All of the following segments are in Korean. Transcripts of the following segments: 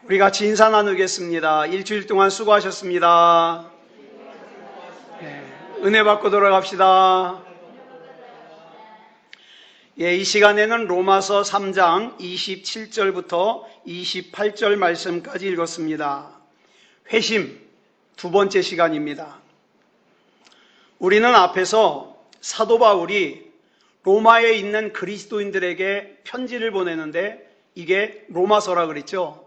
우리 같이 인사 나누겠습니다. 일주일 동안 수고하셨습니다. 은혜 받고 돌아갑시다. 이 시간에는 로마서 3장 27절부터 28절 말씀까지 읽었습니다. 회심 두 번째 시간입니다. 우리는 앞에서 사도 바울이 로마에 있는 그리스도인들에게 편지를 보내는데 이게 로마서라 그랬죠.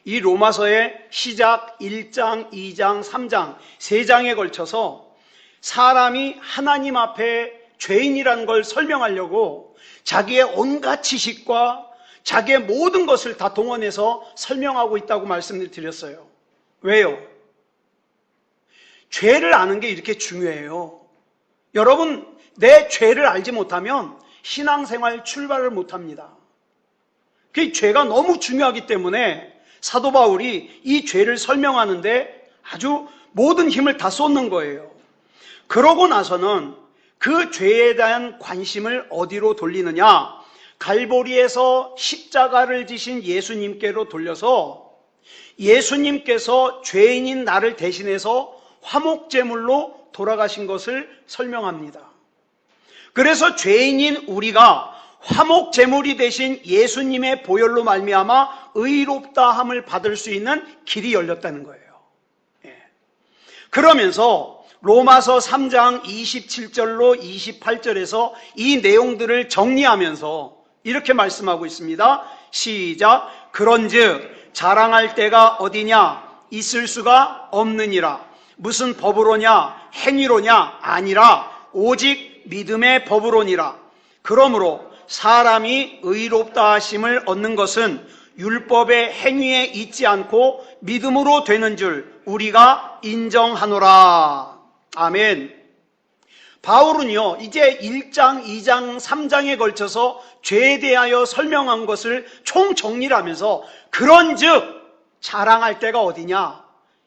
이 로마서의 시작 1장, 2장, 3장, 3장에 걸쳐서 사람이 하나님 앞에 죄인이라는 걸 설명하려고 자기의 온갖 지식과 자기의 모든 것을 다 동원해서 설명하고 있다고 말씀을 드렸어요. 왜요? 죄를 아는 게 이렇게 중요해요. 여러분, 내 죄를 알지 못하면 신앙생활 출발을 못합니다. 그 죄가 너무 중요하기 때문에 사도 바울이 이 죄를 설명하는데 아주 모든 힘을 다 쏟는 거예요. 그러고 나서는 그 죄에 대한 관심을 어디로 돌리느냐? 갈보리에서 십자가를 지신 예수님께로 돌려서 예수님께서 죄인인 나를 대신해서 화목제물로 돌아가신 것을 설명합니다. 그래서 죄인인 우리가 화목제물이 되신 예수님의 보혈로 말미암아 의롭다함을 받을 수 있는 길이 열렸다는 거예요. 그러면서 로마서 3장 27절로 28절에서 이 내용들을 정리하면서 이렇게 말씀하고 있습니다. 시작. 그런즉 자랑할 때가 어디냐? 있을 수가 없느니라. 무슨 법으로냐? 행위로냐? 아니라 오직 믿음의 법으로니라. 그러므로 사람이 의롭다 하심을 얻는 것은 율법의 행위에 있지 않고 믿음으로 되는 줄 우리가 인정하노라. 아멘. 바울은요, 이제 1장, 2장, 3장에 걸쳐서 죄에 대하여 설명한 것을 총정리를 하면서 그런즉 자랑할 때가 어디냐?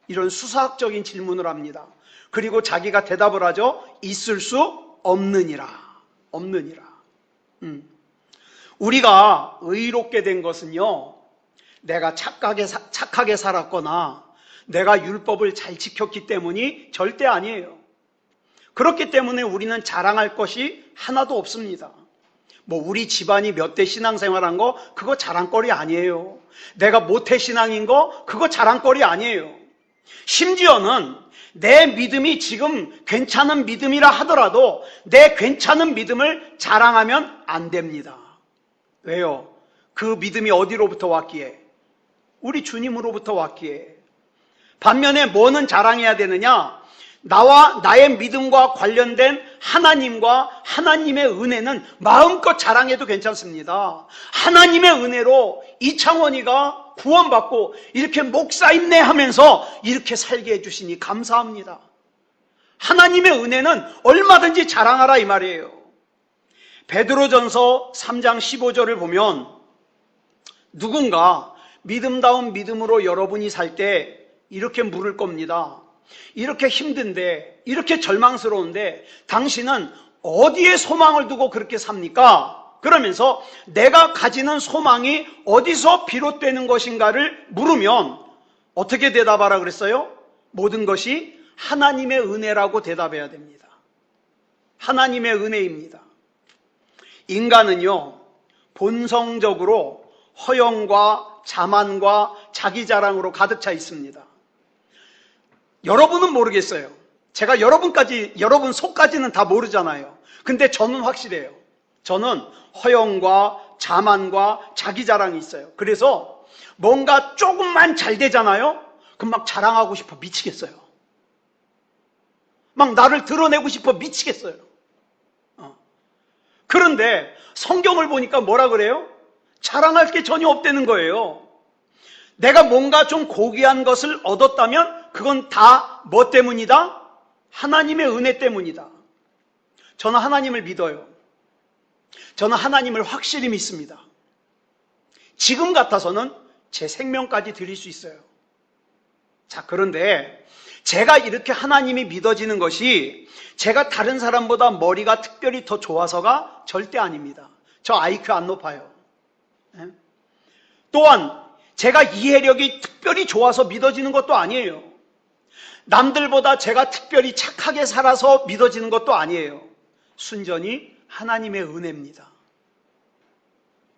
이런 수사학적인 질문을 합니다. 그리고 자기가 대답을 하죠. 있을 수 없느니라. 없느니라. 우리가 의롭게 된 것은요, 내가 착하게 살았거나 내가 율법을 잘 지켰기 때문이 절대 아니에요. 그렇기 때문에 우리는 자랑할 것이 하나도 없습니다. 우리 집안이 몇 대 신앙생활한 거 그거 자랑거리 아니에요. 내가 모태신앙인 거 그거 자랑거리 아니에요. 심지어는 내 믿음이 지금 괜찮은 믿음이라 하더라도 내 괜찮은 믿음을 자랑하면 안 됩니다. 왜요? 그 믿음이 어디로부터 왔기에? 우리 주님으로부터 왔기에. 반면에 뭐는 자랑해야 되느냐? 나와 나의 믿음과 관련된 하나님과 하나님의 은혜는 마음껏 자랑해도 괜찮습니다. 하나님의 은혜로 이창원이가 구원받고 이렇게 목사임내 하면서 이렇게 살게 해주시니 감사합니다. 하나님의 은혜는 얼마든지 자랑하라 이 말이에요. 베드로전서 3장 15절을 보면 누군가 믿음다운 믿음으로 여러분이 살 때 이렇게 물을 겁니다. 이렇게 힘든데, 이렇게 절망스러운데 당신은 어디에 소망을 두고 그렇게 삽니까? 그러면서 내가 가지는 소망이 어디서 비롯되는 것인가를 물으면 어떻게 대답하라 그랬어요? 모든 것이 하나님의 은혜라고 대답해야 됩니다. 하나님의 은혜입니다. 인간은요, 본성적으로 허영과 자만과 자기 자랑으로 가득 차 있습니다. 여러분은 모르겠어요. 제가 여러분 속까지는 다 모르잖아요. 근데 저는 확실해요. 저는 허영과 자만과 자기 자랑이 있어요. 그래서 뭔가 조금만 잘 되잖아요. 그럼 막 자랑하고 싶어 미치겠어요. 막 나를 드러내고 싶어 미치겠어요. 그런데 성경을 보니까 뭐라 그래요? 자랑할 게 전혀 없다는 거예요. 내가 뭔가 좀 고귀한 것을 얻었다면 그건 다 뭐 때문이다? 하나님의 은혜 때문이다. 저는 하나님을 믿어요. 저는 하나님을 확실히 믿습니다. 지금 같아서는 제 생명까지 드릴 수 있어요. 자, 그런데 제가 이렇게 하나님이 믿어지는 것이 제가 다른 사람보다 머리가 특별히 더 좋아서가 절대 아닙니다. 저 IQ 안 높아요. 또한 제가 이해력이 특별히 좋아서 믿어지는 것도 아니에요. 남들보다 제가 특별히 착하게 살아서 믿어지는 것도 아니에요. 순전히 하나님의 은혜입니다.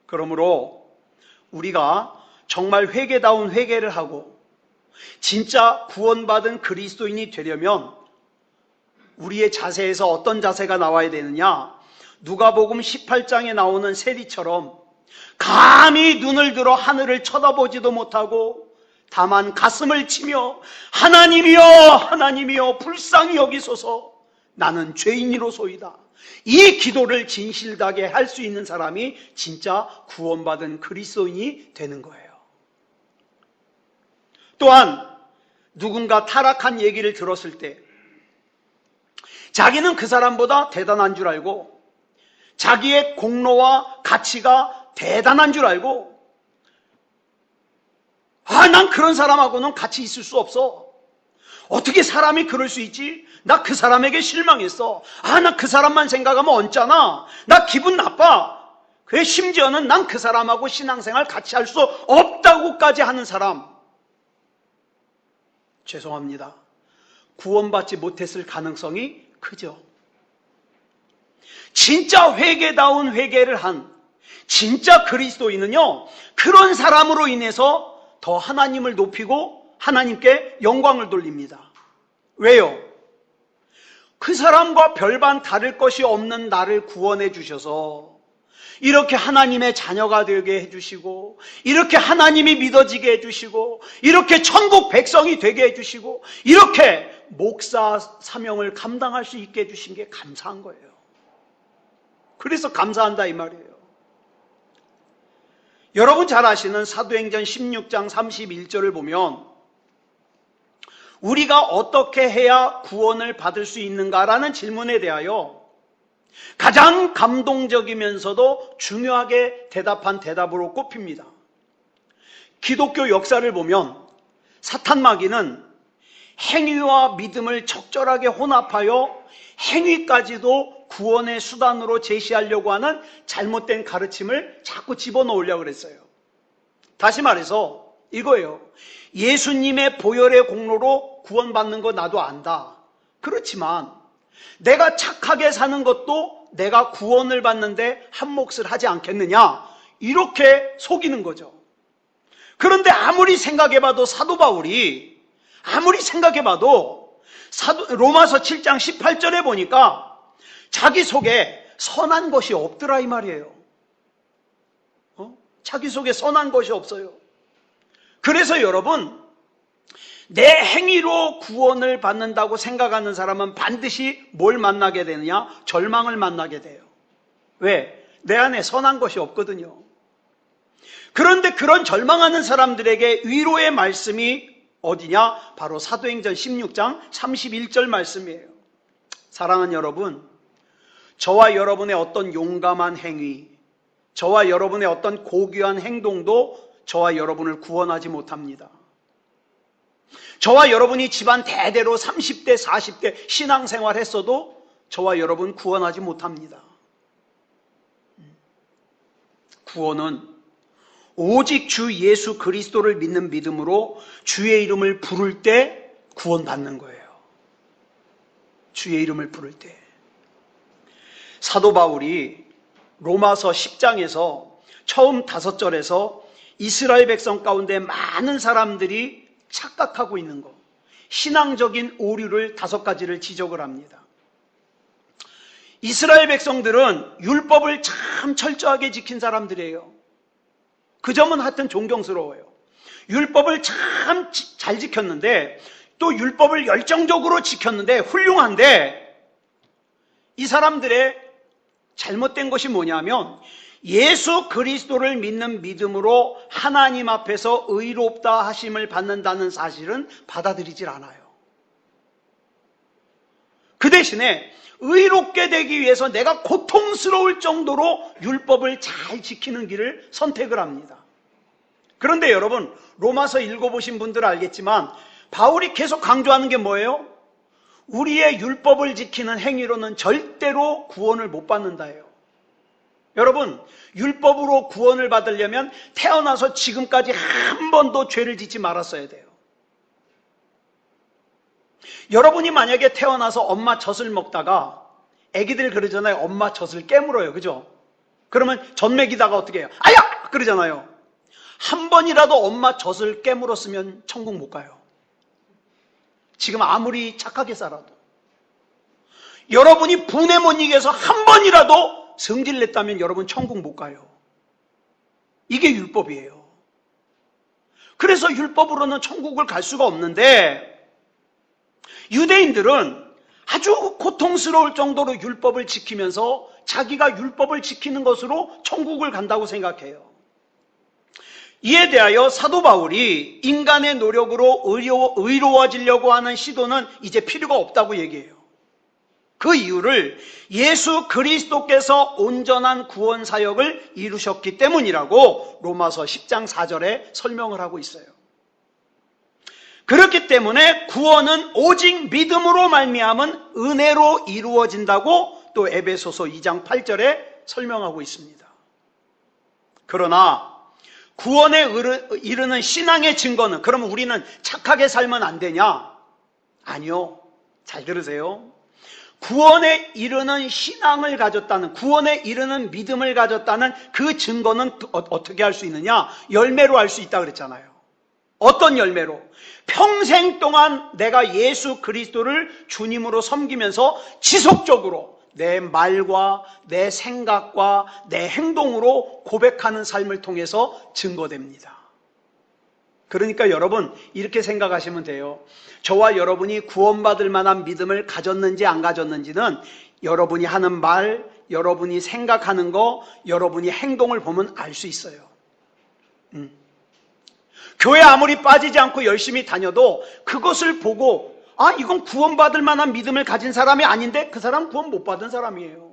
그러므로 우리가 정말 회개다운 회개를 하고 진짜 구원받은 그리스도인이 되려면 우리의 자세에서 어떤 자세가 나와야 되느냐? 누가복음 18장에 나오는 세리처럼 감히 눈을 들어 하늘을 쳐다보지도 못하고 다만 가슴을 치며 하나님이여 하나님이여 불쌍히 여기소서 나는 죄인이로소이다. 이 기도를 진실하게 할 수 있는 사람이 진짜 구원받은 그리스도인이 되는 거예요. 또한 누군가 타락한 얘기를 들었을 때 자기는 그 사람보다 대단한 줄 알고 자기의 공로와 가치가 대단한 줄 알고 난 그런 사람하고는 같이 있을 수 없어. 어떻게 사람이 그럴 수 있지? 나 그 사람에게 실망했어. 나 그 사람만 생각하면 얹잖아. 나 기분 나빠. 그래 심지어는 난 그 사람하고 신앙생활 같이 할 수 없다고까지 하는 사람. 죄송합니다. 구원받지 못했을 가능성이 크죠. 진짜 회개다운 회개를 한 진짜 그리스도인은요, 그런 사람으로 인해서 더 하나님을 높이고 하나님께 영광을 돌립니다. 왜요? 그 사람과 별반 다를 것이 없는 나를 구원해 주셔서 이렇게 하나님의 자녀가 되게 해주시고 이렇게 하나님이 믿어지게 해주시고 이렇게 천국 백성이 되게 해주시고 이렇게 목사 사명을 감당할 수 있게 해주신 게 감사한 거예요. 그래서 감사한다 이 말이에요. 여러분 잘 아시는 사도행전 16장 31절을 보면 우리가 어떻게 해야 구원을 받을 수 있는가라는 질문에 대하여 가장 감동적이면서도 중요하게 대답한 대답으로 꼽힙니다. 기독교 역사를 보면 사탄 마귀는 행위와 믿음을 적절하게 혼합하여 행위까지도 구원의 수단으로 제시하려고 하는 잘못된 가르침을 자꾸 집어넣으려고 그랬어요. 다시 말해서 이거예요. 예수님의 보혈의 공로로 구원받는 거 나도 안다. 그렇지만 내가 착하게 사는 것도 내가 구원을 받는데 한 몫을 하지 않겠느냐? 이렇게 속이는 거죠. 그런데 아무리 생각해봐도 사도 바울이 로마서 7장 18절에 보니까 자기 속에 선한 것이 없더라 이 말이에요. 자기 속에 선한 것이 없어요. 그래서 여러분, 내 행위로 구원을 받는다고 생각하는 사람은 반드시 뭘 만나게 되느냐? 절망을 만나게 돼요. 왜? 내 안에 선한 것이 없거든요. 그런데 그런 절망하는 사람들에게 위로의 말씀이 어디냐? 바로 사도행전 16장 31절 말씀이에요. 사랑하는 여러분, 저와 여러분의 어떤 용감한 행위, 저와 여러분의 어떤 고귀한 행동도 저와 여러분을 구원하지 못합니다. 저와 여러분이 집안 대대로 30대, 40대 신앙생활 했어도 저와 여러분 구원하지 못합니다. 구원은 오직 주 예수 그리스도를 믿는 믿음으로 주의 이름을 부를 때 구원받는 거예요. 주의 이름을 부를 때. 사도 바울이 로마서 10장에서 처음 5절에서 이스라엘 백성 가운데 많은 사람들이 착각하고 있는 것, 신앙적인 오류를 5가지를 지적을 합니다. 이스라엘 백성들은 율법을 참 철저하게 지킨 사람들이에요. 그 점은 하여튼 존경스러워요. 율법을 참 잘 지켰는데 또 율법을 열정적으로 지켰는데 훌륭한데 이 사람들의 잘못된 것이 뭐냐면 예수 그리스도를 믿는 믿음으로 하나님 앞에서 의롭다 하심을 받는다는 사실은 받아들이질 않아요. 그 대신에 의롭게 되기 위해서 내가 고통스러울 정도로 율법을 잘 지키는 길을 선택을 합니다. 그런데 여러분, 로마서 읽어보신 분들은 알겠지만 바울이 계속 강조하는 게 뭐예요? 우리의 율법을 지키는 행위로는 절대로 구원을 못 받는다예요. 여러분, 율법으로 구원을 받으려면 태어나서 지금까지 한 번도 죄를 짓지 말았어야 돼요. 여러분이 만약에 태어나서 엄마 젖을 먹다가 애기들 그러잖아요. 엄마 젖을 깨물어요. 그죠? 그러면 젖 먹이다가 어떻게 해요? 아야! 그러잖아요. 한 번이라도 엄마 젖을 깨물었으면 천국 못 가요. 지금 아무리 착하게 살아도. 여러분이 분에 못 이겨서 한 번이라도 성질 냈다면 여러분 천국 못 가요. 이게 율법이에요. 그래서 율법으로는 천국을 갈 수가 없는데 유대인들은 아주 고통스러울 정도로 율법을 지키면서 자기가 율법을 지키는 것으로 천국을 간다고 생각해요. 이에 대하여 사도 바울이 인간의 노력으로 의로워지려고 하는 시도는 이제 필요가 없다고 얘기해요. 그 이유를 예수 그리스도께서 온전한 구원 사역을 이루셨기 때문이라고 로마서 10장 4절에 설명을 하고 있어요. 그렇기 때문에 구원은 오직 믿음으로 말미암은 은혜로 이루어진다고 또 에베소서 2장 8절에 설명하고 있습니다. 그러나 구원에 이르는 신앙의 증거는, 그러면 우리는 착하게 살면 안 되냐? 아니요. 잘 들으세요. 구원에 이르는 신앙을 가졌다는, 구원에 이르는 믿음을 가졌다는 그 증거는 어떻게 할 수 있느냐? 열매로 할 수 있다 그랬잖아요. 어떤 열매로? 평생 동안 내가 예수 그리스도를 주님으로 섬기면서 지속적으로 내 말과 내 생각과 내 행동으로 고백하는 삶을 통해서 증거됩니다. 그러니까 여러분 이렇게 생각하시면 돼요. 저와 여러분이 구원받을 만한 믿음을 가졌는지 안 가졌는지는 여러분이 하는 말, 여러분이 생각하는 거, 여러분이 행동을 보면 알 수 있어요. 교회 아무리 빠지지 않고 열심히 다녀도 그것을 보고 이건 구원받을 만한 믿음을 가진 사람이 아닌데 그 사람 구원 못 받은 사람이에요.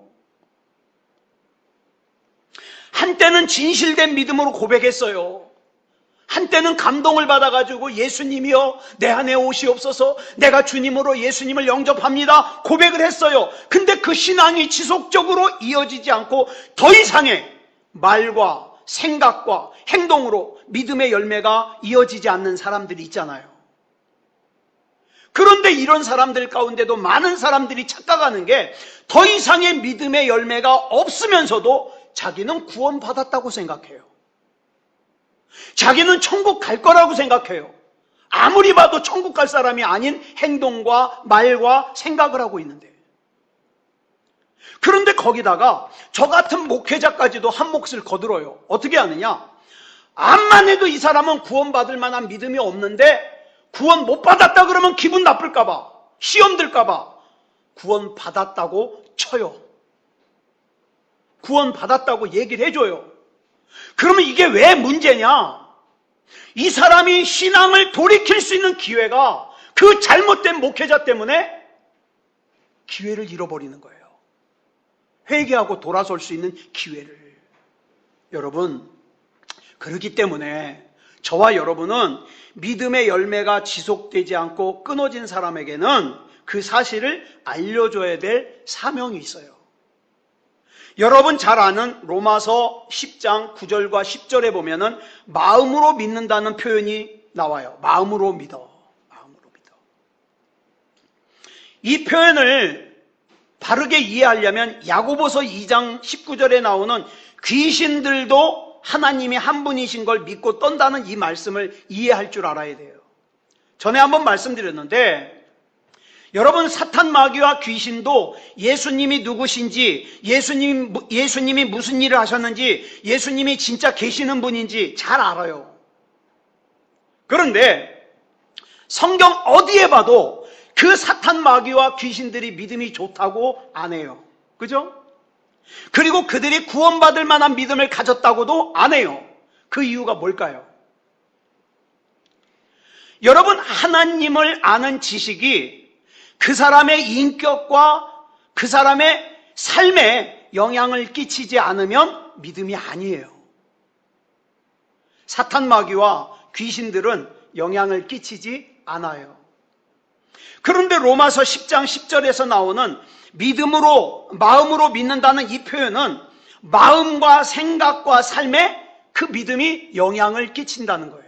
한때는 진실된 믿음으로 고백했어요. 한때는 감동을 받아가지고 예수님이여 내 안에 오시옵소서, 내가 주님으로 예수님을 영접합니다 고백을 했어요. 근데 그 신앙이 지속적으로 이어지지 않고 더 이상의 말과 생각과 행동으로 믿음의 열매가 이어지지 않는 사람들이 있잖아요. 그런데 이런 사람들 가운데도 많은 사람들이 착각하는 게 더 이상의 믿음의 열매가 없으면서도 자기는 구원받았다고 생각해요. 자기는 천국 갈 거라고 생각해요. 아무리 봐도 천국 갈 사람이 아닌 행동과 말과 생각을 하고 있는데, 그런데 거기다가 저 같은 목회자까지도 한 몫을 거들어요. 어떻게 하느냐? 암만 해도 이 사람은 구원받을 만한 믿음이 없는데 구원 못 받았다 그러면 기분 나쁠까 봐, 시험 들까 봐 구원 받았다고 쳐요. 구원 받았다고 얘기를 해줘요. 그러면 이게 왜 문제냐? 이 사람이 신앙을 돌이킬 수 있는 기회가 그 잘못된 목회자 때문에 기회를 잃어버리는 거예요. 회개하고 돌아설 수 있는 기회를. 여러분, 그렇기 때문에 저와 여러분은 믿음의 열매가 지속되지 않고 끊어진 사람에게는 그 사실을 알려줘야 될 사명이 있어요. 여러분 잘 아는 로마서 10장 9절과 10절에 보면은 마음으로 믿는다는 표현이 나와요. 마음으로 믿어. 마음으로 믿어. 이 표현을 바르게 이해하려면 야고보서 2장 19절에 나오는 귀신들도 하나님이 한 분이신 걸 믿고 떤다는 이 말씀을 이해할 줄 알아야 돼요. 전에 한번 말씀드렸는데, 여러분 사탄 마귀와 귀신도 예수님이 누구신지, 예수님이 무슨 일을 하셨는지, 예수님이 진짜 계시는 분인지 잘 알아요. 그런데 성경 어디에 봐도 그 사탄 마귀와 귀신들이 믿음이 좋다고 안 해요. 그죠? 그리고 그들이 구원받을 만한 믿음을 가졌다고도 안 해요. 그 이유가 뭘까요? 여러분, 하나님을 아는 지식이 그 사람의 인격과 그 사람의 삶에 영향을 끼치지 않으면 믿음이 아니에요. 사탄 마귀와 귀신들은 영향을 끼치지 않아요. 그런데 로마서 10장 10절에서 나오는 믿음으로, 마음으로 믿는다는 이 표현은 마음과 생각과 삶에 그 믿음이 영향을 끼친다는 거예요.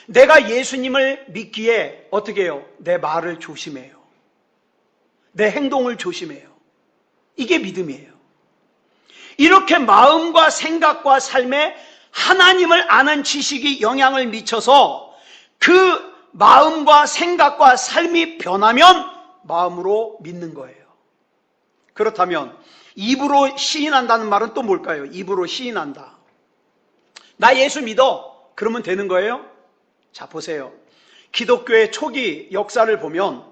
내가 예수님을 믿기에 어떻게 해요? 내 말을 조심해요. 내 행동을 조심해요. 이게 믿음이에요. 이렇게 마음과 생각과 삶에 하나님을 아는 지식이 영향을 미쳐서 그 마음과 생각과 삶이 변하면 마음으로 믿는 거예요. 그렇다면 입으로 시인한다는 말은 또 뭘까요? 입으로 시인한다. 나 예수 믿어. 그러면 되는 거예요? 자, 보세요. 기독교의 초기 역사를 보면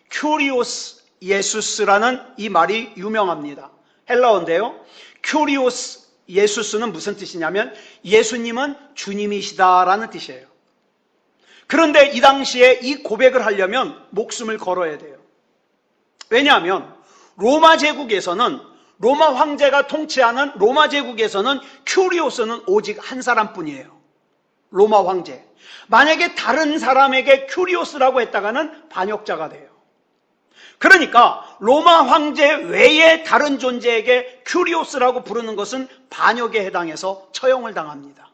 큐리오스 예수스라는 이 말이 유명합니다. 헬라어인데요. 큐리오스 예수스는 무슨 뜻이냐면 예수님은 주님이시다라는 뜻이에요. 그런데 이 당시에 이 고백을 하려면 목숨을 걸어야 돼요. 왜냐하면 로마 제국에서는, 로마 황제가 통치하는 로마 제국에서는 큐리오스는 오직 한 사람뿐이에요. 로마 황제. 만약에 다른 사람에게 큐리오스라고 했다가는 반역자가 돼요. 그러니까 로마 황제 외에 다른 존재에게 큐리오스라고 부르는 것은 반역에 해당해서 처형을 당합니다.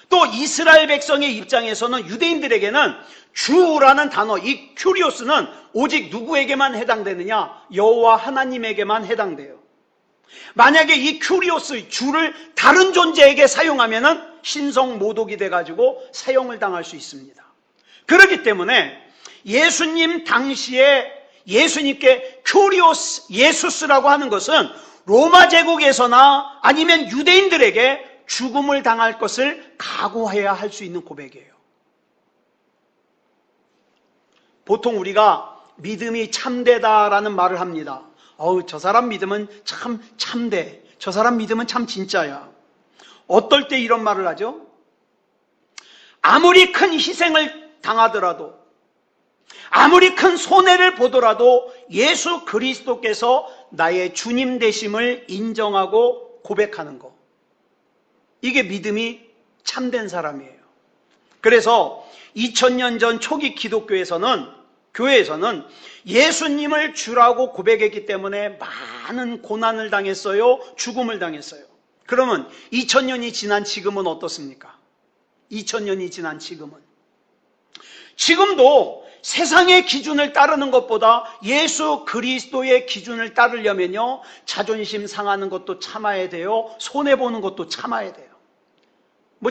또 이스라엘 백성의 입장에서는, 유대인들에게는 주라는 단어, 이 큐리오스는 오직 누구에게만 해당되느냐? 여호와 하나님에게만 해당돼요. 만약에 이 큐리오스, 주를 다른 존재에게 사용하면은 신성 모독이 돼가지고 사형을 당할 수 있습니다. 그렇기 때문에 예수님 당시에 예수님께 큐리오스 예수스라고 하는 것은 로마 제국에서나 아니면 유대인들에게 죽음을 당할 것을 각오해야 할 수 있는 고백이에요. 보통 우리가 믿음이 참되다라는 말을 합니다. 저 사람 믿음은 참 참돼. 저 사람 믿음은 참 진짜야. 어떨 때 이런 말을 하죠? 아무리 큰 희생을 당하더라도, 아무리 큰 손해를 보더라도 예수 그리스도께서 나의 주님 되심을 인정하고 고백하는 것. 이게 믿음이 참된 사람이에요. 그래서 2000년 전 초기 기독교에서는, 교회에서는 예수님을 주라고 고백했기 때문에 많은 고난을 당했어요. 죽음을 당했어요. 그러면 2000년이 지난 지금은 어떻습니까? 2000년이 지난 지금은, 지금도 세상의 기준을 따르는 것보다 예수 그리스도의 기준을 따르려면요, 자존심 상하는 것도 참아야 돼요. 손해보는 것도 참아야 돼요.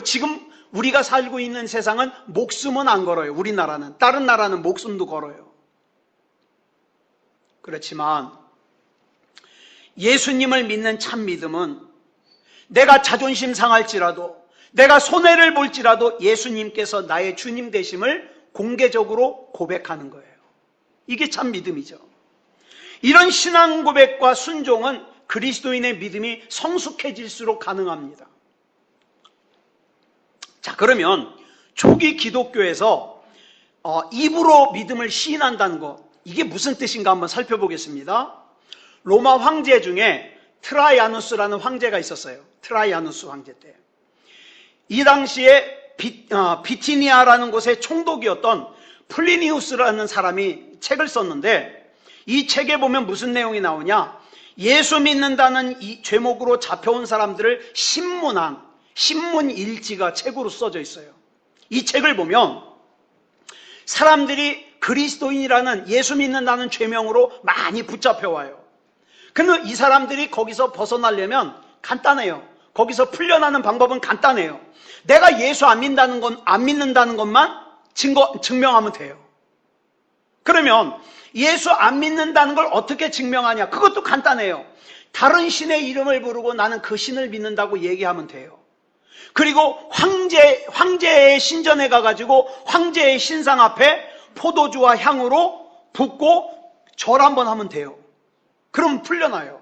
지금 우리가 살고 있는 세상은 목숨은 안 걸어요. 우리나라는. 다른 나라는 목숨도 걸어요. 그렇지만 예수님을 믿는 참 믿음은 내가 자존심 상할지라도, 내가 손해를 볼지라도 예수님께서 나의 주님 되심을 공개적으로 고백하는 거예요. 이게 참 믿음이죠. 이런 신앙 고백과 순종은 그리스도인의 믿음이 성숙해질수록 가능합니다. 자, 그러면 초기 기독교에서 입으로 믿음을 시인한다는 것, 이게 무슨 뜻인가 한번 살펴보겠습니다. 로마 황제 중에 트라이아누스라는 황제가 있었어요. 트라이아누스 황제 때. 이 당시에 비티니아라는 곳의 총독이었던 플리니우스라는 사람이 책을 썼는데, 이 책에 보면 무슨 내용이 나오냐? 예수 믿는다는 이 제목으로 잡혀온 사람들을 신문한 신문 일지가 책으로 써져 있어요. 이 책을 보면 사람들이 그리스도인이라는, 예수 믿는다는 죄명으로 많이 붙잡혀와요. 근데 이 사람들이 거기서 벗어나려면 간단해요. 거기서 풀려나는 방법은 간단해요. 내가 예수 안 믿는다는 것만 증명하면 돼요. 그러면 예수 안 믿는다는 걸 어떻게 증명하냐? 그것도 간단해요. 다른 신의 이름을 부르고 나는 그 신을 믿는다고 얘기하면 돼요. 그리고 황제의 신전에 가가지고 황제의 신상 앞에 포도주와 향으로 붓고 절 한번 하면 돼요. 그럼 풀려나요.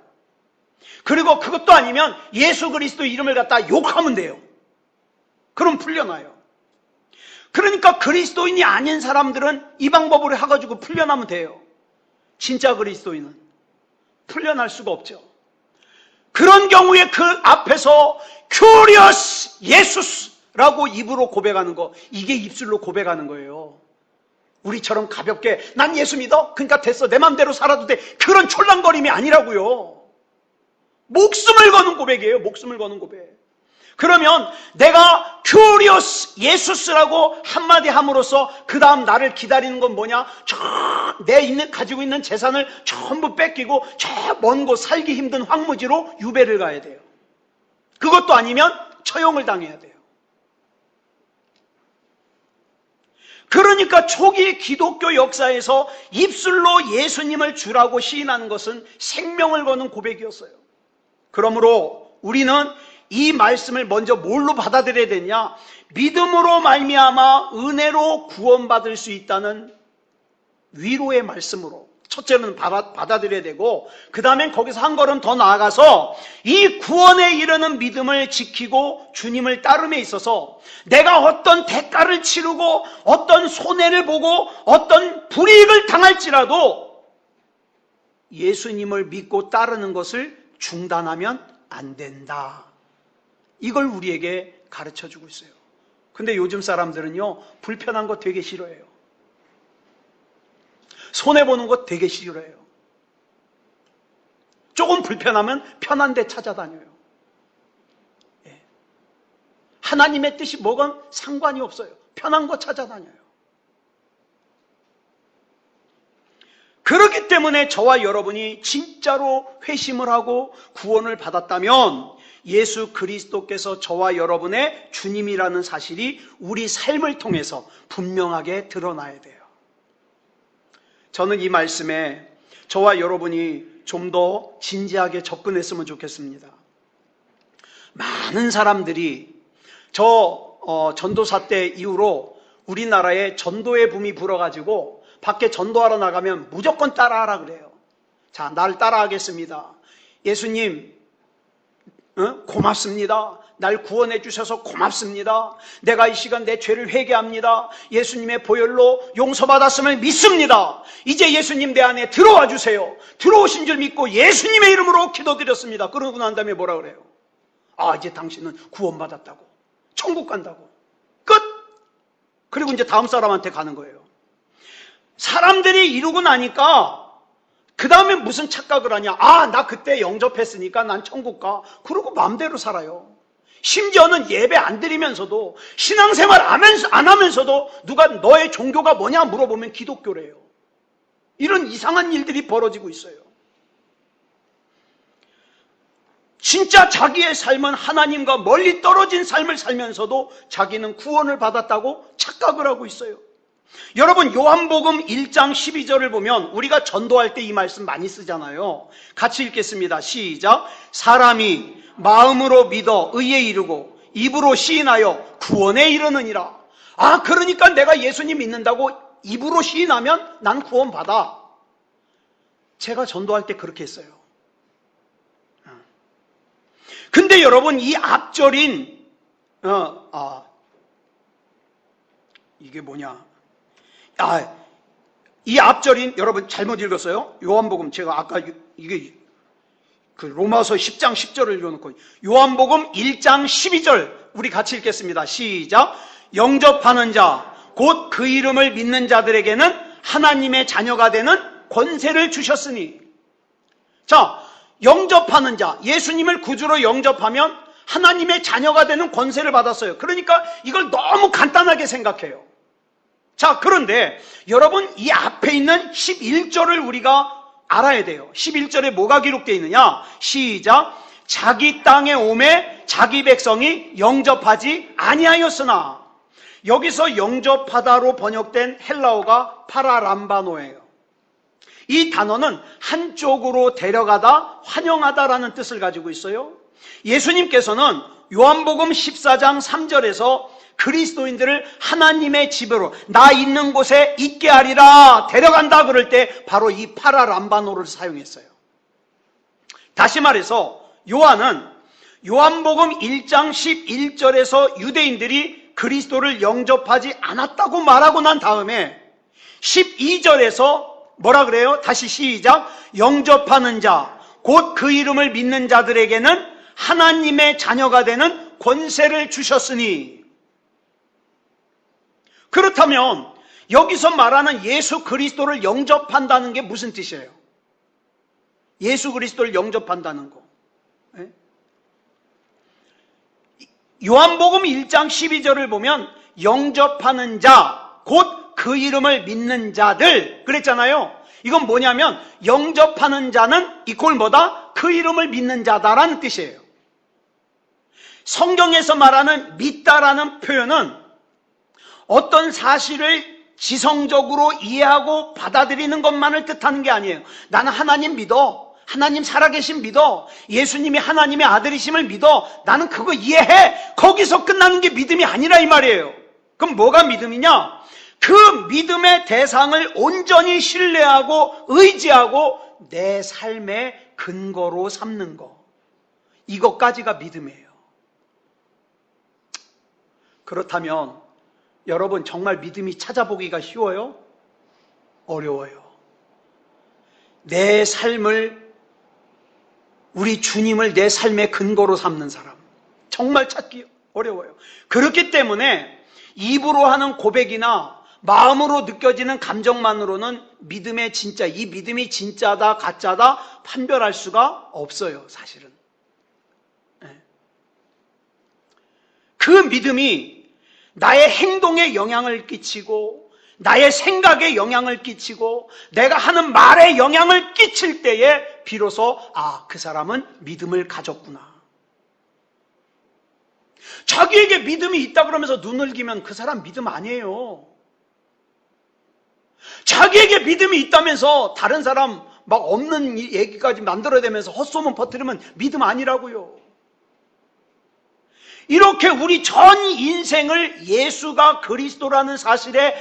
그리고 그것도 아니면 예수 그리스도 이름을 갖다 욕하면 돼요. 그럼 풀려나요. 그러니까 그리스도인이 아닌 사람들은 이 방법으로 해가지고 풀려나면 돼요. 진짜 그리스도인은 풀려날 수가 없죠. 그런 경우에 그 앞에서 큐리오스 예수스라고 입으로 고백하는 거, 이게 입술로 고백하는 거예요. 우리처럼 가볍게 난 예수 믿어? 그러니까 됐어. 내 맘대로 살아도 돼. 그런 촐랑거림이 아니라고요. 목숨을 거는 고백이에요. 목숨을 거는 고백. 그러면 내가 큐리오스 예수스라고 한마디 함으로써 그 다음 나를 기다리는 건 뭐냐? 가지고 있는 재산을 전부 뺏기고 저 먼 곳 살기 힘든 황무지로 유배를 가야 돼요. 그것도 아니면 처형을 당해야 돼요. 그러니까 초기 기독교 역사에서 입술로 예수님을 주라고 시인하는 것은 생명을 거는 고백이었어요. 그러므로 우리는 이 말씀을 먼저 뭘로 받아들여야 되냐? 믿음으로 말미암아 은혜로 구원받을 수 있다는 위로의 말씀으로 첫째는 받아들여야 되고, 그 다음엔 거기서 한 걸음 더 나아가서 이 구원에 이르는 믿음을 지키고 주님을 따름에 있어서 내가 어떤 대가를 치르고 어떤 손해를 보고 어떤 불이익을 당할지라도 예수님을 믿고 따르는 것을 중단하면 안 된다. 이걸 우리에게 가르쳐주고 있어요. 근데 요즘 사람들은요, 불편한 거 되게 싫어해요. 손해보는 거 되게 싫어해요. 조금 불편하면 편한 데 찾아다녀요. 예. 하나님의 뜻이 뭐건 상관이 없어요. 편한 거 찾아다녀요. 그렇기 때문에 저와 여러분이 진짜로 회심을 하고 구원을 받았다면 예수 그리스도께서 저와 여러분의 주님이라는 사실이 우리 삶을 통해서 분명하게 드러나야 돼요. 저는 이 말씀에 저와 여러분이 좀 더 진지하게 접근했으면 좋겠습니다. 많은 사람들이 전도사 때 이후로 우리나라에 전도의 붐이 불어가지고 밖에 전도하러 나가면 무조건 따라하라 그래요. 자, 날 따라하겠습니다. 예수님, 고맙습니다. 날 구원해 주셔서 고맙습니다. 내가 이 시간 내 죄를 회개합니다. 예수님의 보혈로 용서받았음을 믿습니다. 이제 예수님 내 안에 들어와 주세요. 들어오신 줄 믿고 예수님의 이름으로 기도드렸습니다. 그러고 난 다음에 뭐라 그래요? 아, 이제 당신은 구원받았다고. 천국 간다고. 끝! 그리고 이제 다음 사람한테 가는 거예요. 사람들이 이루고 나니까 그 다음에 무슨 착각을 하냐? 아, 나 그때 영접했으니까 난 천국 가. 그러고 마음대로 살아요. 심지어는 예배 안 드리면서도 신앙생활 안 하면서도 누가 너의 종교가 뭐냐 물어보면 기독교래요. 이런 이상한 일들이 벌어지고 있어요. 진짜 자기의 삶은 하나님과 멀리 떨어진 삶을 살면서도 자기는 구원을 받았다고 착각을 하고 있어요. 여러분, 요한복음 1장 12절을 보면 우리가 전도할 때 이 말씀 많이 쓰잖아요. 같이 읽겠습니다. 시작. 사람이 마음으로 믿어 의에 이르고 입으로 시인하여 구원에 이르느니라. 아, 그러니까 내가 예수님 믿는다고 입으로 시인하면 난 구원받아. 제가 전도할 때 그렇게 했어요. 근데 여러분, 이 앞절인 이게 뭐냐? 이 앞절인, 여러분 잘못 읽었어요. 요한복음, 제가 아까 이게 그 로마서 10장 10절을 읽어놓고 요한복음 1장 12절 우리 같이 읽겠습니다. 시작. 영접하는 자 곧 그 이름을 믿는 자들에게는 하나님의 자녀가 되는 권세를 주셨으니. 자, 영접하는 자, 예수님을 구주로 영접하면 하나님의 자녀가 되는 권세를 받았어요. 그러니까 이걸 너무 간단하게 생각해요. 자, 그런데 여러분, 이 앞에 있는 11절을 우리가 알아야 돼요. 11절에 뭐가 기록되어 있느냐? 시작. 자기 땅에 오매 자기 백성이 영접하지 아니하였으나. 여기서 영접하다로 번역된 헬라어가 파라람바노예요. 이 단어는 한쪽으로 데려가다, 환영하다라는 뜻을 가지고 있어요. 예수님께서는 요한복음 14장 3절에서 그리스도인들을 하나님의 집으로 나 있는 곳에 있게 하리라 데려간다 그럴 때 바로 이 파라람바노를 사용했어요. 다시 말해서 요한은 요한복음 1장 11절에서 유대인들이 그리스도를 영접하지 않았다고 말하고 난 다음에 12절에서 뭐라 그래요? 다시 시작. 영접하는 자 곧 그 이름을 믿는 자들에게는 하나님의 자녀가 되는 권세를 주셨으니. 그렇다면 여기서 말하는 예수 그리스도를 영접한다는 게 무슨 뜻이에요? 예수 그리스도를 영접한다는 거. 예? 요한복음 1장 12절을 보면 영접하는 자, 곧 그 이름을 믿는 자들 그랬잖아요. 이건 뭐냐면 영접하는 자는 이꼴 뭐다? 그 이름을 믿는 자다라는 뜻이에요. 성경에서 말하는 믿다라는 표현은 어떤 사실을 지성적으로 이해하고 받아들이는 것만을 뜻하는 게 아니에요. 나는 하나님 믿어. 하나님 살아계신 믿어. 예수님이 하나님의 아들이심을 믿어. 나는 그거 이해해. 거기서 끝나는 게 믿음이 아니라 이 말이에요. 그럼 뭐가 믿음이냐? 그 믿음의 대상을 온전히 신뢰하고 의지하고 내 삶의 근거로 삼는 거. 이것까지가 믿음이에요. 그렇다면 여러분 정말 믿음이 찾아보기가 쉬워요? 어려워요. 내 삶을, 우리 주님을 내 삶의 근거로 삼는 사람 정말 찾기 어려워요. 그렇기 때문에 입으로 하는 고백이나 마음으로 느껴지는 감정만으로는 믿음의 진짜, 이 믿음이 진짜다 가짜다 판별할 수가 없어요. 사실은 그 믿음이 나의 행동에 영향을 끼치고 나의 생각에 영향을 끼치고 내가 하는 말에 영향을 끼칠 때에 비로소 그 사람은 믿음을 가졌구나. 자기에게 믿음이 있다 그러면서 눈을 기면 그 사람 믿음 아니에요. 자기에게 믿음이 있다면서 다른 사람 막 없는 얘기까지 만들어내면서 헛소문 퍼뜨리면 믿음 아니라고요. 이렇게 우리 전 인생을 예수가 그리스도라는 사실에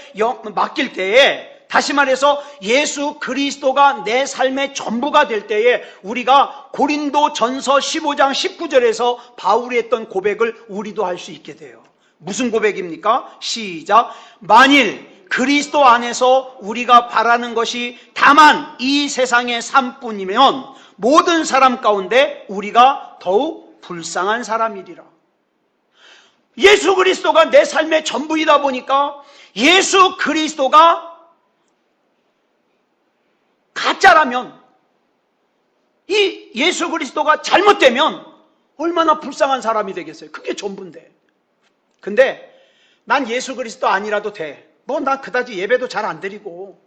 맡길 때에, 다시 말해서 예수 그리스도가 내 삶의 전부가 될 때에 우리가 고린도전서 15장 19절에서 바울이 했던 고백을 우리도 할 수 있게 돼요. 무슨 고백입니까? 시작. 만일 그리스도 안에서 우리가 바라는 것이 다만 이 세상의 삶뿐이면 모든 사람 가운데 우리가 더욱 불쌍한 사람이리라. 예수 그리스도가 내 삶의 전부이다 보니까 예수 그리스도가 가짜라면, 이 예수 그리스도가 잘못되면 얼마나 불쌍한 사람이 되겠어요. 그게 전부인데. 근데 난 예수 그리스도 아니라도 돼. 난 그다지 예배도 잘 안 드리고,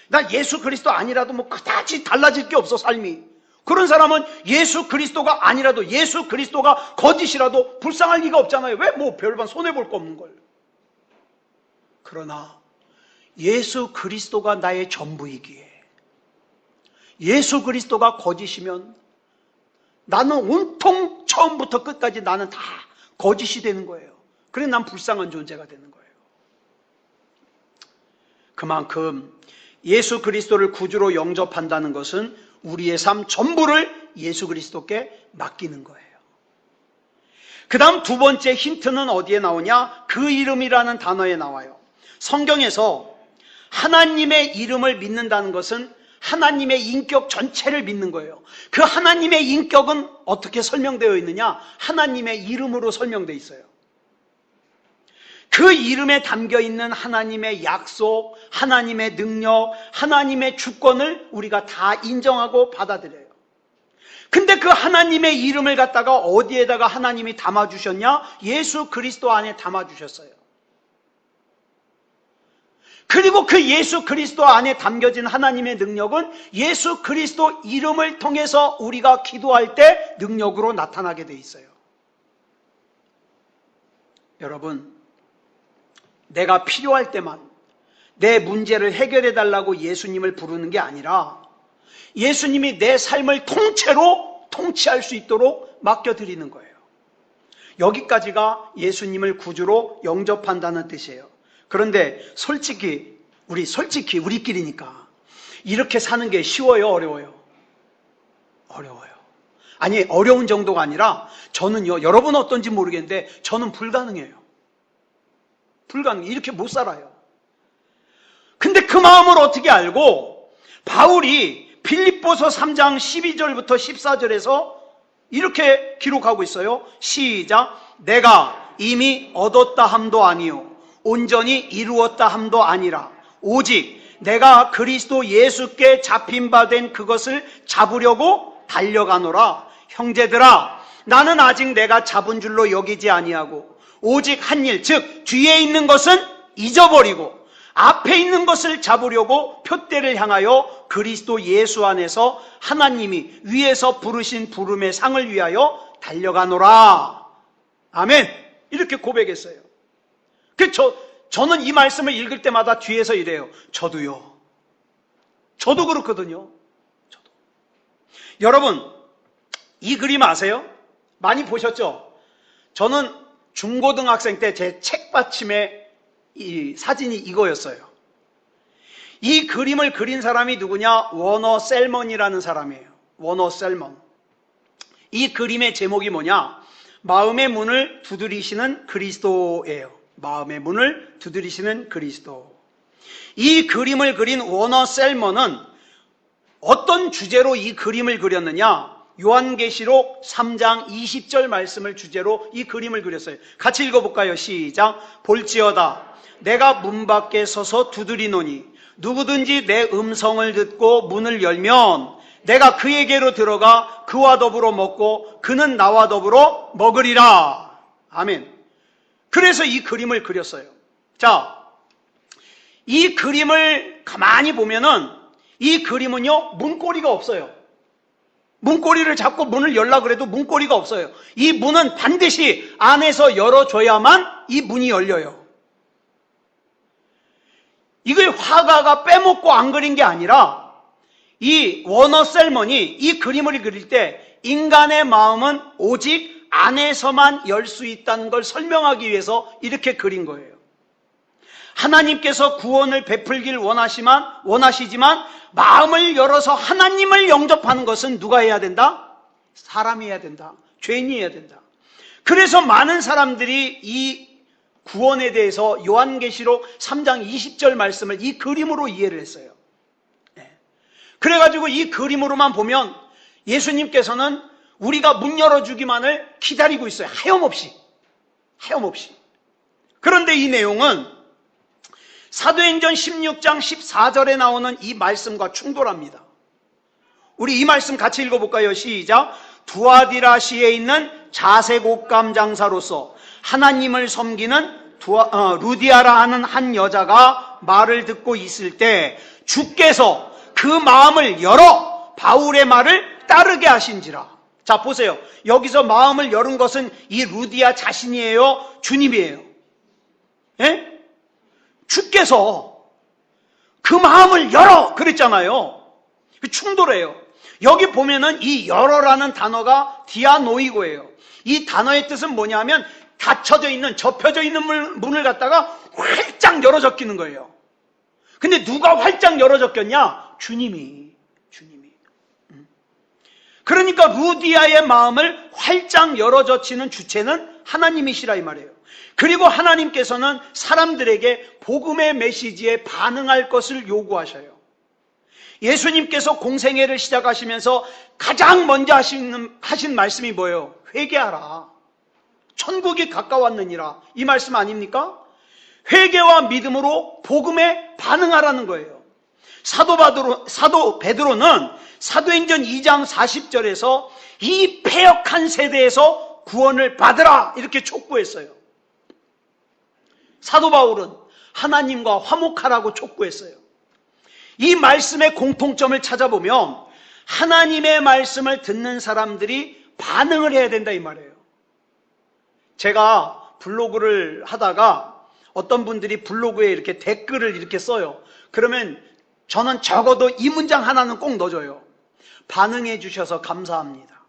난 예수 그리스도 아니라도 그다지 달라질 게 없어 삶이. 그런 사람은 예수 그리스도가 아니라도, 예수 그리스도가 거짓이라도 불쌍할 리가 없잖아요. 왜? 별반 손해볼 거 없는 걸. 그러나 예수 그리스도가 나의 전부이기에, 예수 그리스도가 거짓이면 나는 온통 처음부터 끝까지 나는 다 거짓이 되는 거예요. 그래 난 불쌍한 존재가 되는 거예요. 그만큼 예수 그리스도를 구주로 영접한다는 것은 우리의 삶 전부를 예수 그리스도께 맡기는 거예요. 그 다음 두 번째 힌트는 어디에 나오냐? 그 이름이라는 단어에 나와요. 성경에서 하나님의 이름을 믿는다는 것은 하나님의 인격 전체를 믿는 거예요. 그 하나님의 인격은 어떻게 설명되어 있느냐? 하나님의 이름으로 설명되어 있어요. 그 이름에 담겨 있는 하나님의 약속, 하나님의 능력, 하나님의 주권을 우리가 다 인정하고 받아들여요. 근데 그 하나님의 이름을 갖다가 어디에다가 하나님이 담아주셨냐? 예수 그리스도 안에 담아주셨어요. 그리고 그 예수 그리스도 안에 담겨진 하나님의 능력은 예수 그리스도 이름을 통해서 우리가 기도할 때 능력으로 나타나게 돼 있어요. 여러분, 내가 필요할 때만 내 문제를 해결해 달라고 예수님을 부르는 게 아니라 예수님이 내 삶을 통째로 통치할 수 있도록 맡겨드리는 거예요. 여기까지가 예수님을 구주로 영접한다는 뜻이에요. 그런데 솔직히 우리끼리니까 이렇게 사는 게 쉬워요? 어려워요? 어려워요. 아니, 어려운 정도가 아니라 저는요, 여러분은 어떤지 모르겠는데 저는 불가능해요. 이렇게 못 살아요. 근데 그 마음을 어떻게 알고 바울이 빌립보서 3장 12절부터 14절에서 이렇게 기록하고 있어요. 시작. 내가 이미 얻었다 함도 아니요 온전히 이루었다 함도 아니라 오직 내가 그리스도 예수께 잡힌 바 된 그것을 잡으려고 달려가노라. 형제들아, 나는 아직 내가 잡은 줄로 여기지 아니하고 오직 한 일, 즉 뒤에 있는 것은 잊어버리고 앞에 있는 것을 잡으려고 표대를 향하여 그리스도 예수 안에서 하나님이 위에서 부르신 부름의 상을 위하여 달려가노라. 아멘. 이렇게 고백했어요. 저는 이 말씀을 읽을 때마다 뒤에서 이래요. 저도요. 저도 그렇거든요. 저도. 여러분, 이 그림 아세요? 많이 보셨죠? 저는 중고등학생 때 제 책받침에 이 사진이 이거였어요. 이 그림을 그린 사람이 누구냐? 워너 셀먼이라는 사람이에요. 워너 셀먼. 이 그림의 제목이 뭐냐? 마음의 문을 두드리시는 그리스도예요. 마음의 문을 두드리시는 그리스도. 이 그림을 그린 워너 셀먼은 어떤 주제로 이 그림을 그렸느냐? 요한계시록 3장 20절 말씀을 주제로 이 그림을 그렸어요. 같이 읽어볼까요? 시작. 볼지어다 내가 문 밖에 서서 두드리노니 누구든지 내 음성을 듣고 문을 열면 내가 그에게로 들어가 그와 더불어 먹고 그는 나와 더불어 먹으리라. 아멘. 그래서 이 그림을 그렸어요. 자, 이 그림을 가만히 보면은 이 그림은요, 문고리가 없어요. 문고리를 잡고 문을 열라 그래도 문고리가 없어요. 이 문은 반드시 안에서 열어줘야만 이 문이 열려요. 이걸 화가가 빼먹고 안 그린 게 아니라 이 워너 셀먼이 이 그림을 그릴 때 인간의 마음은 오직 안에서만 열 수 있다는 걸 설명하기 위해서 이렇게 그린 거예요. 하나님께서 구원을 베풀길 원하시지만 마음을 열어서 하나님을 영접하는 것은 누가 해야 된다? 사람이 해야 된다. 죄인이 해야 된다. 그래서 많은 사람들이 이 구원에 대해서 요한계시록 3장 20절 말씀을 이 그림으로 이해를 했어요. 그래가지고 이 그림으로만 보면 예수님께서는 우리가 문 열어주기만을 기다리고 있어요. 하염없이. 그런데 이 내용은 사도행전 16장 14절에 나오는 이 말씀과 충돌합니다. 우리 이 말씀 같이 읽어볼까요? 시작. 두아디라시에 있는 자색옷감 장사로서 하나님을 섬기는 루디아라 하는 한 여자가 말을 듣고 있을 때 주께서 그 마음을 열어 바울의 말을 따르게 하신지라. 자, 보세요. 여기서 마음을 열은 것은 이 루디아 자신이에요? 주님이에요? 예? 주께서 그 마음을 열어! 그랬잖아요. 충돌해요. 여기 보면은 이 열어라는 단어가 디아노이고예요. 이 단어의 뜻은 뭐냐면 닫혀져 있는, 접혀져 있는 문을 갖다가 활짝 열어 적기는 거예요. 근데 누가 활짝 열어 적겼냐? 주님이. 그러니까 루디아의 마음을 활짝 열어 젖히는 주체는 하나님이시라 이 말이에요. 그리고 하나님께서는 사람들에게 복음의 메시지에 반응할 것을 요구하셔요. 예수님께서 공생애를 시작하시면서 가장 먼저 하신 말씀이 뭐예요? 회개하라. 천국이 가까웠느니라. 이 말씀 아닙니까? 회개와 믿음으로 복음에 반응하라는 거예요. 사도 베드로는 사도행전 2장 40절에서 이 패역한 세대에서 구원을 받으라 이렇게 촉구했어요. 사도 바울은 하나님과 화목하라고 촉구했어요. 이 말씀의 공통점을 찾아보면 하나님의 말씀을 듣는 사람들이 반응을 해야 된다 이 말이에요. 제가 블로그를 하다가 어떤 분들이 블로그에 이렇게 댓글을 이렇게 써요. 그러면 저는 적어도 이 문장 하나는 꼭 넣어줘요. 반응해 주셔서 감사합니다.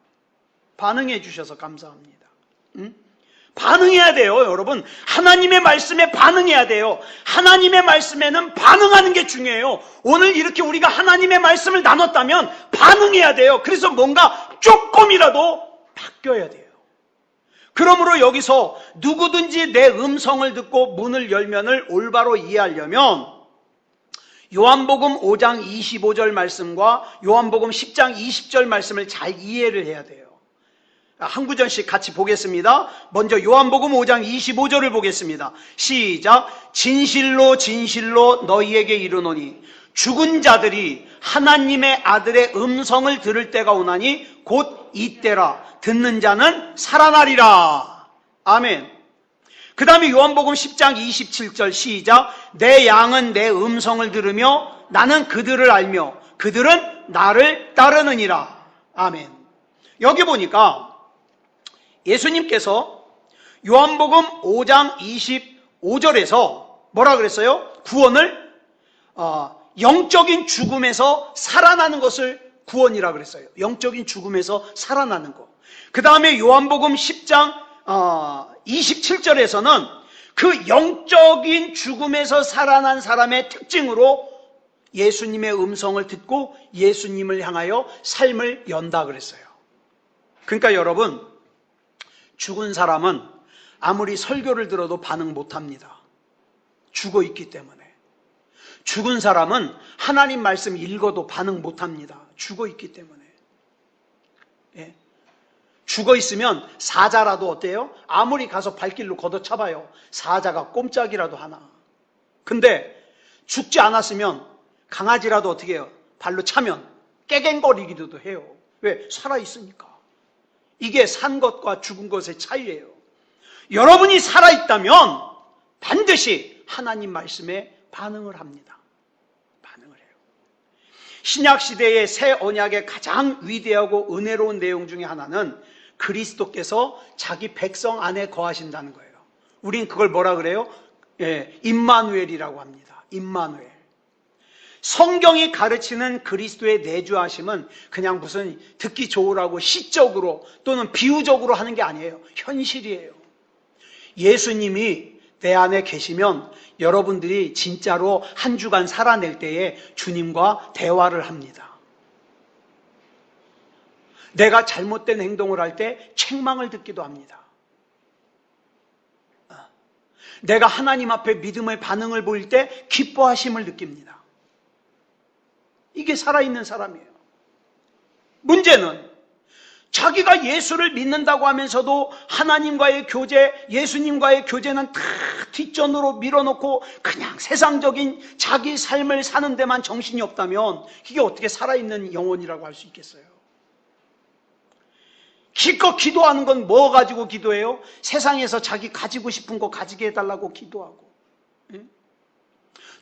반응해 주셔서 감사합니다. 응? 반응해야 돼요, 여러분. 하나님의 말씀에 반응해야 돼요. 하나님의 말씀에는 반응하는 게 중요해요. 오늘 이렇게 우리가 하나님의 말씀을 나눴다면 반응해야 돼요. 그래서 뭔가 조금이라도 바뀌어야 돼요. 그러므로 여기서 누구든지 내 음성을 듣고 문을 열면을 올바로 이해하려면 요한복음 5장 25절 말씀과 요한복음 10장 20절 말씀을 잘 이해를 해야 돼요. 한 구절씩 같이 보겠습니다. 먼저 요한복음 5장 25절을 보겠습니다. 시작. 진실로 진실로 너희에게 이르노니 죽은 자들이 하나님의 아들의 음성을 들을 때가 오나니 곧 이때라. 듣는 자는 살아나리라. 아멘. 그 다음에 요한복음 10장 27절 시작. 내 양은 내 음성을 들으며 나는 그들을 알며 그들은 나를 따르느니라. 아멘. 여기 보니까 예수님께서 요한복음 5장 25절에서 뭐라 그랬어요? 구원을 영적인 죽음에서 살아나는 것을 구원이라 그랬어요. 영적인 죽음에서 살아나는 것. 그 다음에 요한복음 10장 27절에서는 그 영적인 죽음에서 살아난 사람의 특징으로 예수님의 음성을 듣고 예수님을 향하여 삶을 연다 그랬어요. 그러니까 여러분, 죽은 사람은 아무리 설교를 들어도 반응 못합니다. 죽어 있기 때문에. 죽은 사람은 하나님 말씀 읽어도 반응 못합니다. 죽어 있기 때문에. 예. 죽어 있으면 사자라도 어때요? 아무리 가서 발길로 걷어차봐요. 사자가 꼼짝이라도 하나. 근데 죽지 않았으면 강아지라도 어떻게 해요? 발로 차면 깨갱거리기도 해요. 왜? 살아있으니까. 이게 산 것과 죽은 것의 차이예요. 여러분이 살아있다면 반드시 하나님 말씀에 반응을 합니다. 반응을 해요. 신약시대의 새 언약의 가장 위대하고 은혜로운 내용 중에 하나는 그리스도께서 자기 백성 안에 거하신다는 거예요. 우린 그걸 뭐라 그래요? 임마누엘이라고 합니다. 임마누엘. 성경이 가르치는 그리스도의 내주하심은 그냥 무슨 듣기 좋으라고 시적으로 또는 비유적으로 하는 게 아니에요. 현실이에요. 예수님이 내 안에 계시면 여러분들이 진짜로 한 주간 살아낼 때에 주님과 대화를 합니다. 내가 잘못된 행동을 할 때 책망을 듣기도 합니다. 내가 하나님 앞에 믿음의 반응을 보일 때 기뻐하심을 느낍니다. 이게 살아있는 사람이에요. 문제는 자기가 예수를 믿는다고 하면서도 하나님과의 교제, 예수님과의 교제는 다 뒷전으로 밀어놓고 그냥 세상적인 자기 삶을 사는 데만 정신이 없다면 이게 어떻게 살아있는 영혼이라고 할 수 있겠어요? 기껏 기도하는 건 뭐 가지고 기도해요? 세상에서 자기 가지고 싶은 거 가지게 해달라고 기도하고,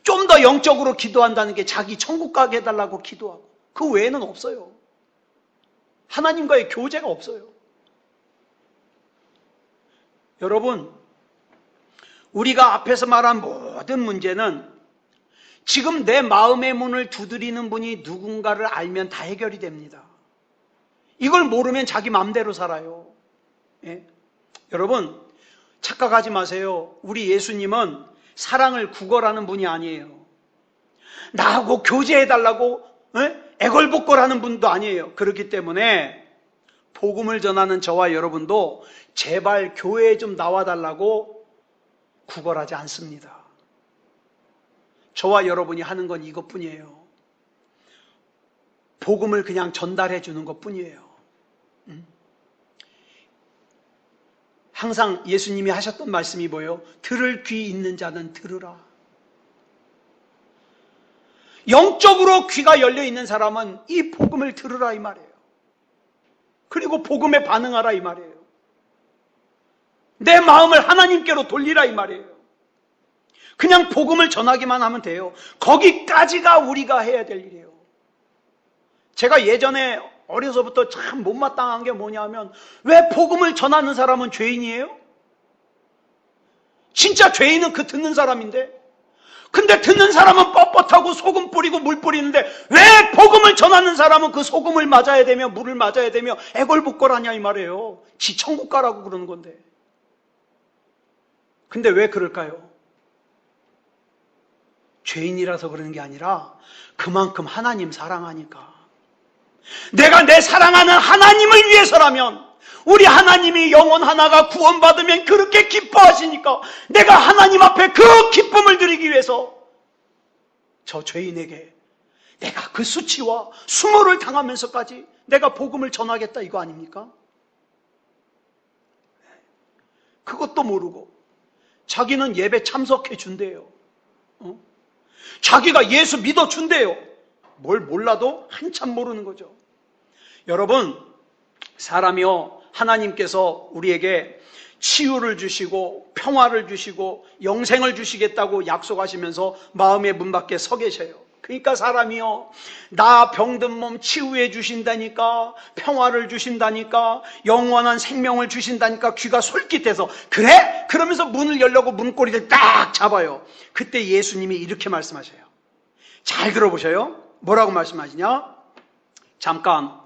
좀 더 영적으로 기도한다는 게 자기 천국 가게 해달라고 기도하고, 그 외에는 없어요. 하나님과의 교제가 없어요. 여러분, 우리가 앞에서 말한 모든 문제는 지금 내 마음의 문을 두드리는 분이 누군가를 알면 다 해결이 됩니다. 이걸 모르면 자기 마음대로 살아요. 예? 여러분, 착각하지 마세요. 우리 예수님은 사랑을 구걸하는 분이 아니에요. 나하고 교제해달라고 애걸복걸하는 분도 아니에요. 그렇기 때문에 복음을 전하는 저와 여러분도 제발 교회에 좀 나와달라고 구걸하지 않습니다. 저와 여러분이 하는 건 이것뿐이에요. 복음을 그냥 전달해 주는 것뿐이에요. 항상 예수님이 하셨던 말씀이 뭐예요? 들을 귀 있는 자는 들으라. 영적으로 귀가 열려 있는 사람은 이 복음을 들으라 이 말이에요. 그리고 복음에 반응하라 이 말이에요. 내 마음을 하나님께로 돌리라 이 말이에요. 그냥 복음을 전하기만 하면 돼요. 거기까지가 우리가 해야 될 일이에요. 제가 예전에 어려서부터 참 못마땅한 게 뭐냐면, 왜 복음을 전하는 사람은 죄인이에요? 진짜 죄인은 그 듣는 사람인데, 근데 듣는 사람은 뻣뻣하고 소금 뿌리고 물 뿌리는데 왜 복음을 전하는 사람은 그 소금을 맞아야 되며 물을 맞아야 되며 애걸복걸하냐 이 말이에요. 지 천국 가라고 그러는 건데. 근데 왜 그럴까요? 죄인이라서 그러는 게 아니라 그만큼 하나님 사랑하니까. 내가 내 사랑하는 하나님을 위해서라면, 우리 하나님이 영혼 하나가 구원받으면 그렇게 기뻐하시니까 내가 하나님 앞에 그 기쁨을 드리기 위해서 저 죄인에게 내가 그 수치와 수모를 당하면서까지 내가 복음을 전하겠다 이거 아닙니까? 그것도 모르고 자기는 예배 참석해 준대요. 자기가 예수 믿어 준대요. 뭘 몰라도 한참 모르는 거죠. 여러분, 사람이요, 하나님께서 우리에게 치유를 주시고 평화를 주시고 영생을 주시겠다고 약속하시면서 마음의 문 밖에 서 계셔요. 그러니까 사람이요, 나 병든 몸 치유해 주신다니까, 평화를 주신다니까, 영원한 생명을 주신다니까 귀가 솔깃해서 그래? 그러면서 문을 열려고 문고리를 딱 잡아요. 그때 예수님이 이렇게 말씀하셔요. 잘 들어보셔요. 뭐라고 말씀하시냐? 잠깐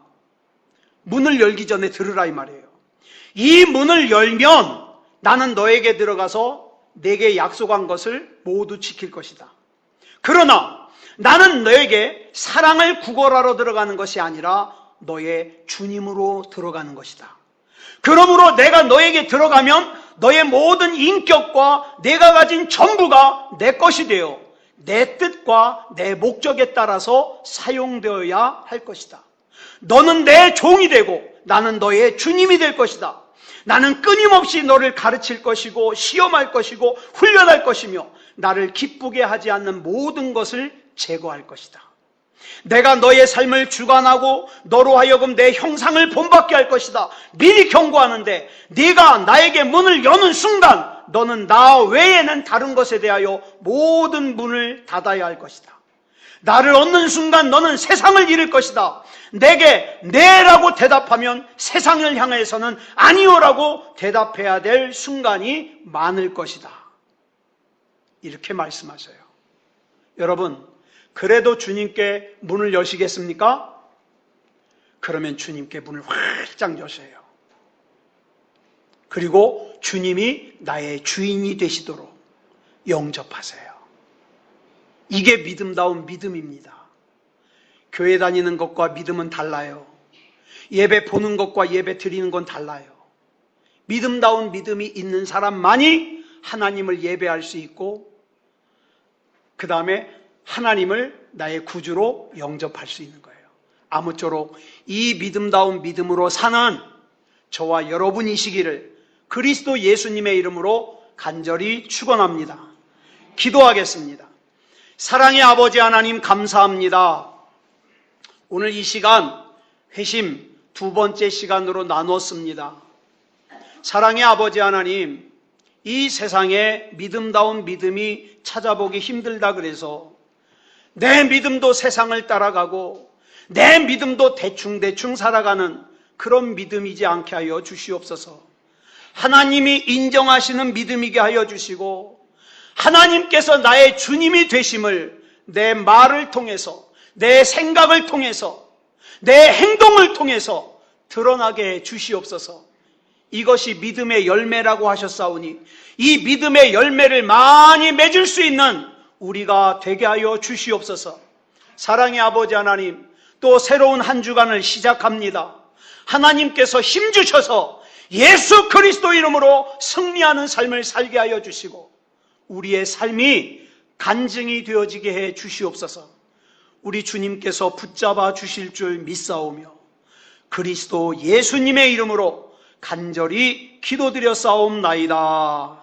문을 열기 전에 들으라 이 말이에요. 이 문을 열면 나는 너에게 들어가서 내게 약속한 것을 모두 지킬 것이다. 그러나 나는 너에게 사랑을 구걸하러 들어가는 것이 아니라 너의 주님으로 들어가는 것이다. 그러므로 내가 너에게 들어가면 너의 모든 인격과 내가 가진 전부가 내 것이 되어 내 뜻과 내 목적에 따라서 사용되어야 할 것이다. 너는 내 종이 되고 나는 너의 주님이 될 것이다. 나는 끊임없이 너를 가르칠 것이고 시험할 것이고 훈련할 것이며 나를 기쁘게 하지 않는 모든 것을 제거할 것이다. 내가 너의 삶을 주관하고 너로 하여금 내 형상을 본받게 할 것이다. 미리 경고하는데 네가 나에게 문을 여는 순간 너는 나 외에는 다른 것에 대하여 모든 문을 닫아야 할 것이다. 나를 얻는 순간 너는 세상을 잃을 것이다. 내게 네라고 대답하면 세상을 향해서는 아니요라고 대답해야 될 순간이 많을 것이다. 이렇게 말씀하셔요. 여러분, 그래도 주님께 문을 여시겠습니까? 그러면 주님께 문을 활짝 여셔요. 그리고 주님이 나의 주인이 되시도록 영접하세요. 이게 믿음다운 믿음입니다. 교회 다니는 것과 믿음은 달라요. 예배 보는 것과 예배 드리는 건 달라요. 믿음다운 믿음이 있는 사람만이 하나님을 예배할 수 있고 그 다음에 하나님을 나의 구주로 영접할 수 있는 거예요. 아무쪼록 이 믿음다운 믿음으로 사는 저와 여러분이시기를 그리스도 예수님의 이름으로 간절히 축원합니다. 기도하겠습니다. 사랑의 아버지 하나님 감사합니다. 오늘 이 시간 회심 두 번째 시간으로 나눴습니다. 사랑의 아버지 하나님, 이 세상에 믿음다운 믿음이 찾아보기 힘들다 그래서 내 믿음도 세상을 따라가고 내 믿음도 대충대충 살아가는 그런 믿음이지 않게 하여 주시옵소서. 하나님이 인정하시는 믿음이게 하여 주시고 하나님께서 나의 주님이 되심을 내 말을 통해서 내 생각을 통해서 내 행동을 통해서 드러나게 해 주시옵소서. 이것이 믿음의 열매라고 하셨사오니 이 믿음의 열매를 많이 맺을 수 있는 우리가 되게 하여 주시옵소서. 사랑의 아버지 하나님, 또 새로운 한 주간을 시작합니다. 하나님께서 힘주셔서 예수 그리스도 이름으로 승리하는 삶을 살게 하여 주시고 우리의 삶이 간증이 되어지게 해 주시옵소서. 우리 주님께서 붙잡아 주실 줄 믿사오며 그리스도 예수님의 이름으로 간절히 기도드려 싸움나이다.